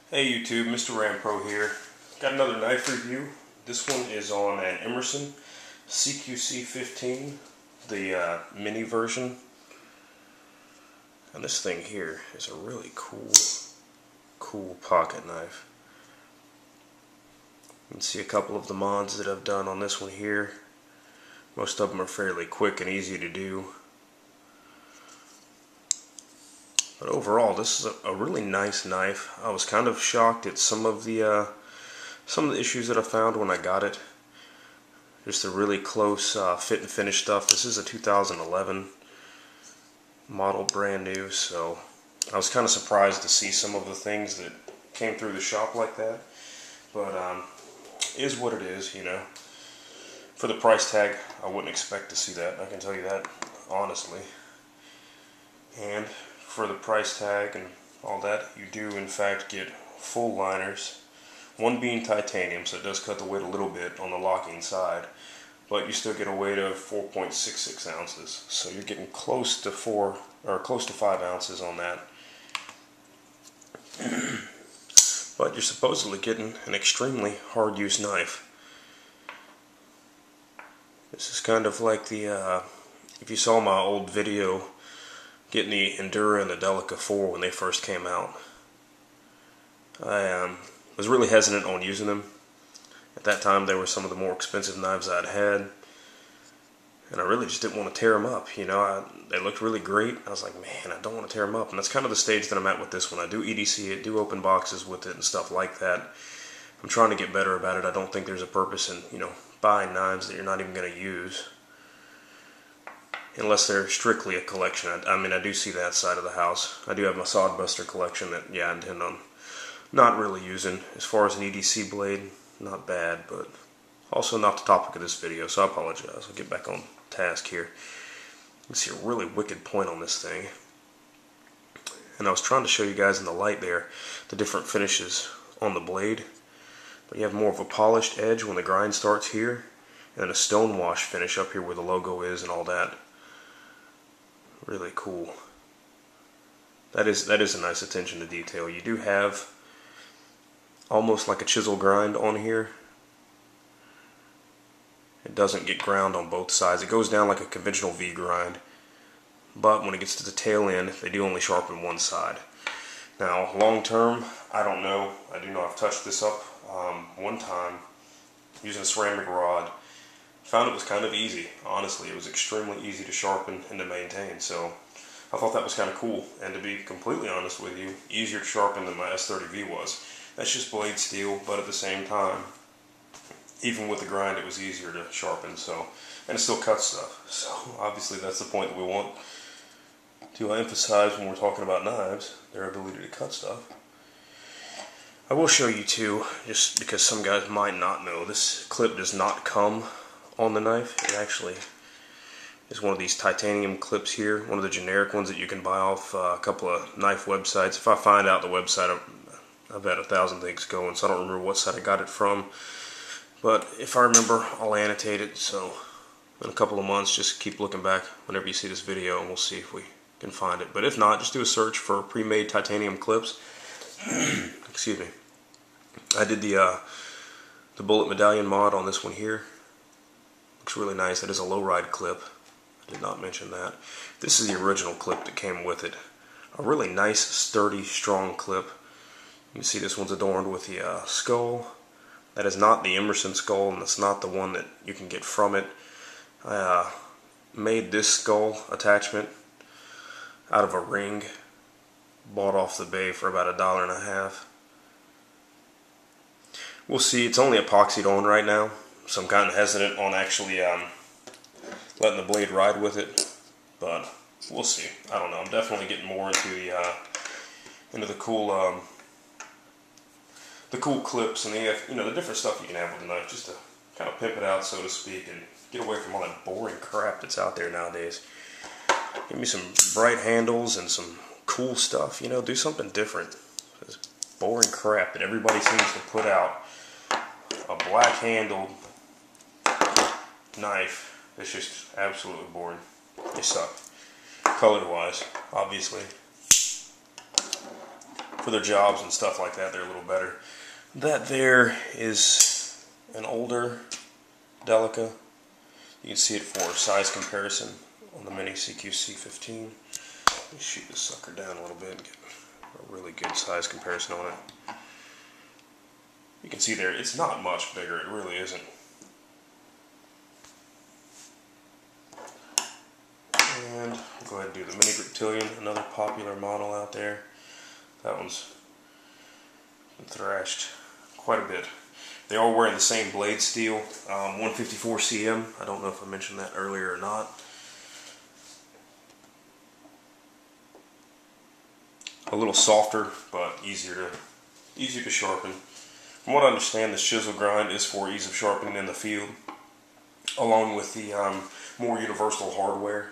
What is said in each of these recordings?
Hey YouTube, MrRampro here. Got another knife review. This one is on an Emerson CQC-15, the mini version. And this thing here is a really cool pocket knife. You can see a couple of the mods that I've done on this one here. Most of them are fairly quick and easy to do. But overall, this is a really nice knife. I was kind of shocked at some of the issues that I found when I got it. Just the really close fit and finish stuff. This is a 2011 model, brand new, so I was kind of surprised to see some of the things that came through the shop like that. But it is what it is, you know. For the price tag, I wouldn't expect to see that. I can tell you that honestly. And for the price tag and all that, you do in fact get full liners, one being titanium, so it does cut the weight a little bit on the locking side, but you still get a weight of 4.66 ounces, so you're getting close to 5 ounces on that. But you're supposedly getting an extremely hard use knife. This is kind of like the if you saw my old video getting the Endura and the Delica 4 when they first came out. I was really hesitant on using them. At that time they were some of the more expensive knives I'd had, and I really just didn't want to tear them up. You know, they looked really great. I was like, man, I don't want to tear them up. And that's kind of the stage that I'm at with this one. I do EDC it, do open boxes with it and stuff like that. I'm trying to get better about it. I don't think there's a purpose in, you know, buying knives that you're not even going to use, unless they're strictly a collection. I mean, I do see that side of the house. I do have my Sodbuster collection that, yeah, I intend on not really using. As far as an EDC blade, not bad, but also not the topic of this video, so I apologize. I'll get back on task here. You can see a really wicked point on this thing. And I was trying to show you guys in the light there the different finishes on the blade. But you have more of a polished edge when the grind starts here, and then a stone wash finish up here where the logo is and all that. Really cool. That is a nice attention to detail. You do have almost like a chisel grind on here. It doesn't get ground on both sides. It goes down like a conventional V grind, but when it gets to the tail end, they do only sharpen one side. Now, long term, I don't know. I do know I've touched this up one time using a ceramic rod. Found it was kind of easy. Honestly, it was extremely easy to sharpen and to maintain, so I thought that was kind of cool. And to be completely honest with you, easier to sharpen than my S30V was. That's just blade steel, but at the same time, even with the grind, it was easier to sharpen. So, and it still cuts stuff. So obviously, that's the point that we want to emphasize when we're talking about knives: their ability to cut stuff. I will show you too, just because some guys might not know, this clip does not come on the knife. It actually is one of these titanium clips here, one of the generic ones that you can buy off a couple of knife websites. If I find out the website, I've had 1,000 things going, so I don't remember what site I got it from. But if I remember, I'll annotate it, so in a couple of months, just keep looking back whenever you see this video, and we'll see if we can find it. But if not, just do a search for pre-made titanium clips. Excuse me. I did the bullet medallion mod on this one here. Looks really nice. That is a low ride clip. I did not mention that. This is the original clip that came with it. A really nice, sturdy, strong clip. You can see this one's adorned with the skull. That is not the Emerson skull, and that's not the one that you can get from it. I made this skull attachment out of a ring bought off the bay for about $1.50. We'll see. It's only epoxied on right now, so I'm kind of hesitant on actually letting the blade ride with it, but we'll see. I don't know. I'm definitely getting more into the cool clips and the different stuff you can have with the knife, just to kind of pimp it out, so to speak, and get away from all that boring crap that's out there nowadays. Give me some bright handles and some cool stuff. You know, do something different. This boring crap that everybody seems to put out. A black-handled knife is just absolutely boring. They suck. Color-wise, obviously. for their jobs and stuff like that, they're a little better. That there is an older Delica. You can see it for size comparison on the mini CQC-15. Let me shoot this sucker down a little bit and get a really good size comparison on it. You can see there, it's not much bigger, it really isn't. And I'll go ahead and do the Mini Griptilian, another popular model out there. That one's been thrashed quite a bit. They are wearing the same blade steel, 154 cm. I don't know if I mentioned that earlier or not. A little softer, but easier to sharpen. From what I understand, this chisel grind is for ease of sharpening in the field, along with the more universal hardware.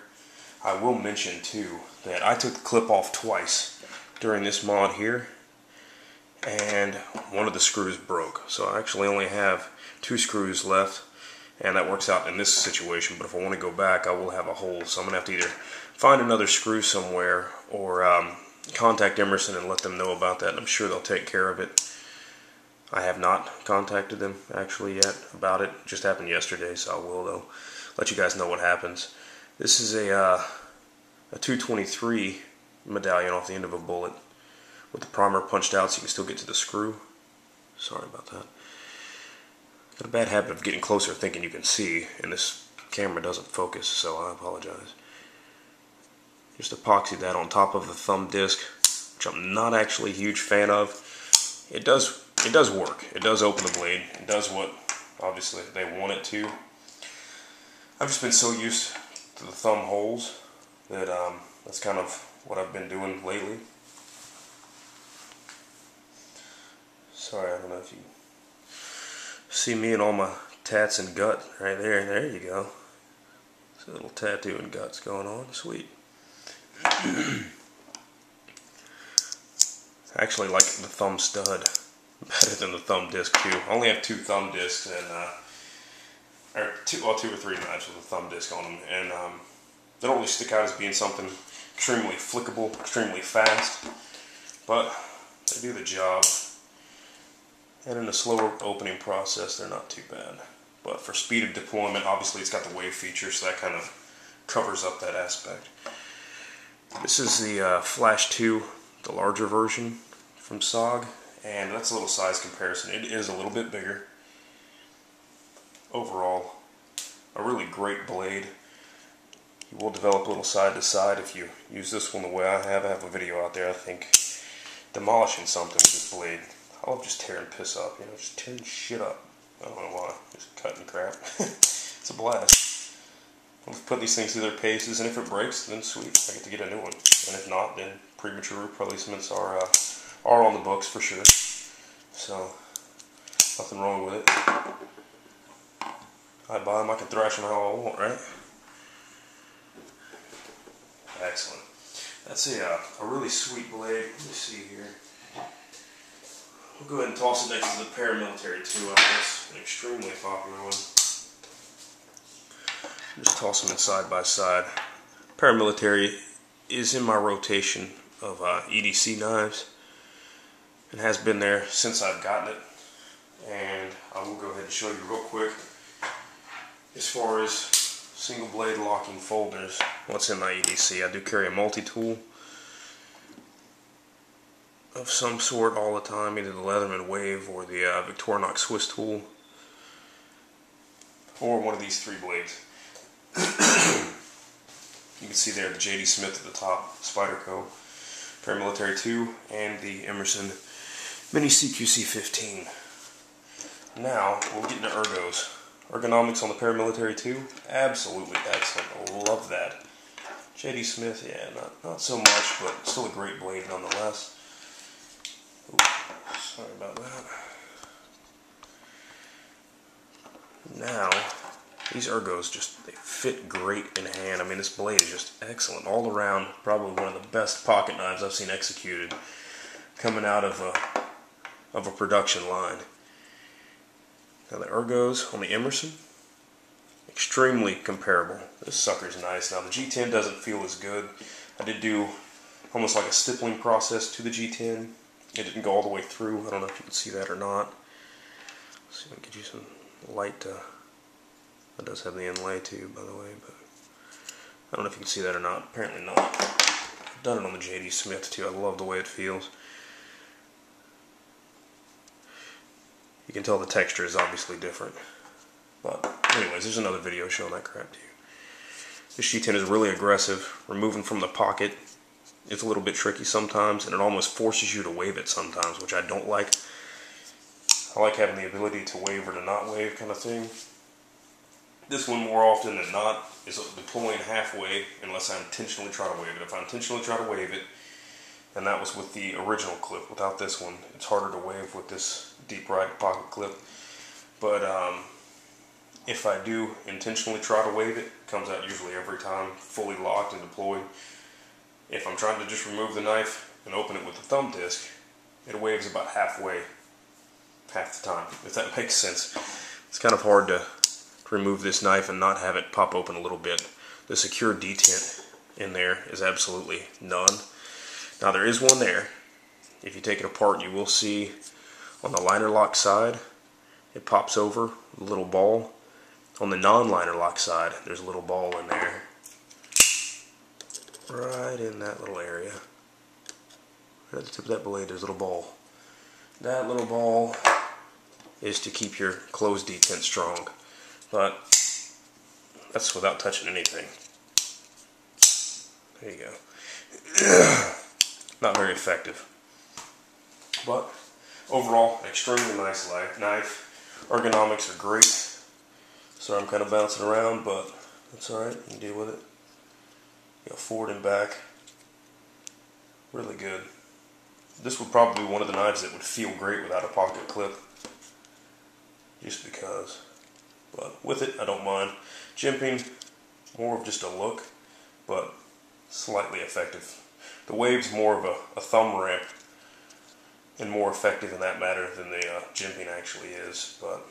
I will mention too that I took the clip off twice during this mod here, and one of the screws broke. So I actually only have 2 screws left, and that works out in this situation. But if I want to go back, I will have a hole. So I'm going to have to either find another screw somewhere or contact Emerson and let them know about that. I'm sure they'll take care of it. I have not contacted them actually yet about it. It just happened yesterday, so I will though let you guys know what happens. This is a 223 medallion off the end of a bullet with the primer punched out so you can still get to the screw. Sorry about that. Got a bad habit of getting closer thinking you can see, and this camera doesn't focus, so I apologize. Just epoxied that on top of the thumb disc, which I'm not actually a huge fan of. It does work. It does open the blade. It does what obviously they want it to. I've just been so used to the thumb holes that that's kind of what I've been doing lately. Sorry, I don't know if you see me and all my tats and gut right there. There you go. There's a little tattoo and guts going on. Sweet. I actually like the thumb stud better than the thumb disc too. I only have 2 thumb discs and or 2 or 3 knives with a thumb disc on them, and they don't really stick out as being something extremely flickable, extremely fast, but they do the job. And in a slower opening process, they're not too bad. But for speed of deployment, obviously it's got the wave feature, so that kind of covers up that aspect. This is the Flash 2, the larger version from SOG, and that's a little size comparison. It is a little bit bigger. Overall, a really great blade. You will develop a little side to side if you use this one the way I have. I have a video out there, I think, demolishing something with this blade. I love just tearing piss up, you know, just tearing shit up. I don't know why, just cutting crap. It's a blast. I'll put these things through their paces, and if it breaks, then sweet, I get to get a new one. And if not, then premature replacements are on the books for sure. So, nothing wrong with it. I buy them, I can thrash them how I want, right? Excellent. That's a really sweet blade. Let me see here. We'll go ahead and toss it next to the paramilitary 2, I guess. An extremely popular one. Just toss them in side by side. Paramilitary is in my rotation of EDC knives and has been there since I've gotten it. And I will go ahead and show you real quick as far as single blade locking folders, what's in my EDC. I do carry a multi-tool of some sort all the time, either the Leatherman Wave or the Victorinox Swiss tool, or one of these 3 blades. You can see there the J.D. Smith at the top, Spyderco, Paramilitary 2, and the Emerson Mini CQC-15. Now, we'll get into ergos. Ergonomics on the Paramilitary 2, absolutely excellent. Love that. J.D. Smith, yeah, not so much, but still a great blade nonetheless. Oops, sorry about that. Now, these ergos they fit great in hand. I mean, this blade is just excellent all around. Probably one of the best pocket knives I've seen executed coming out of a production line. Now the ergos on the Emerson, extremely comparable. This sucker's nice. Now the G10 doesn't feel as good. I did do almost like a stippling process to the G10 It didn't go all the way through. I don't know if you can see that or not. Let's see if I can get you some light to... That does have the inlay too, by the way, but I don't know if you can see that or not. Apparently not. I've done it on the JD Smith too. I love the way it feels. You can tell the texture is obviously different. But anyways, there's another video showing that crap to you. This sheet-tin is really aggressive. Removing from the pocket, it's a little bit tricky sometimes, and it almost forces you to wave it sometimes, which I don't like. I like having the ability to wave or to not wave kind of thing. This one, more often than not, is deploying halfway unless I intentionally try to wave it. If I intentionally try to wave it, and that was with the original clip. Without this one, it's harder to wave with this deep right pocket clip. But if I do intentionally try to wave it, it comes out usually every time fully locked and deployed. If I'm trying to just remove the knife and open it with the thumb disc, it waves about halfway, half the time, if that makes sense. It's kind of hard to remove this knife and not have it pop open a little bit. The secure detent in there is absolutely none. Now there is one there. If you take it apart, you will see on the liner lock side, it pops over, a little ball. On the non-liner lock side, there's a little ball in there. Right in that little area. Right at the tip of that blade, there's a little ball. That little ball is to keep your closed detent strong. But that's without touching anything. There you go. Not very effective. But overall, extremely nice knife. Ergonomics are great. Sorry I'm kind of bouncing around, but that's alright. You can deal with it. You got forward and back. Really good. This would probably be one of the knives that would feel great without a pocket clip. Just because. But with it, I don't mind. Jimping, more of just a look, but slightly effective. The wave's more of a thumb ramp and more effective in that matter than the jimping actually is. But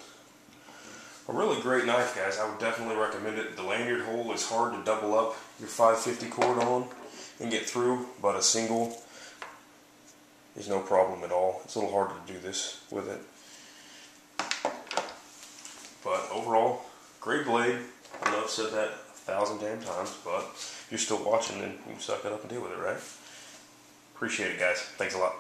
a really great knife, guys. I would definitely recommend it. The lanyard hole is hard to double up your 550 cord on and get through, but a single is no problem at all. It's a little harder to do this with it. But overall, great blade. I know I've said that 1,000 damn times, but if you're still watching, then you can suck it up and deal with it, right? Appreciate it, guys. Thanks a lot.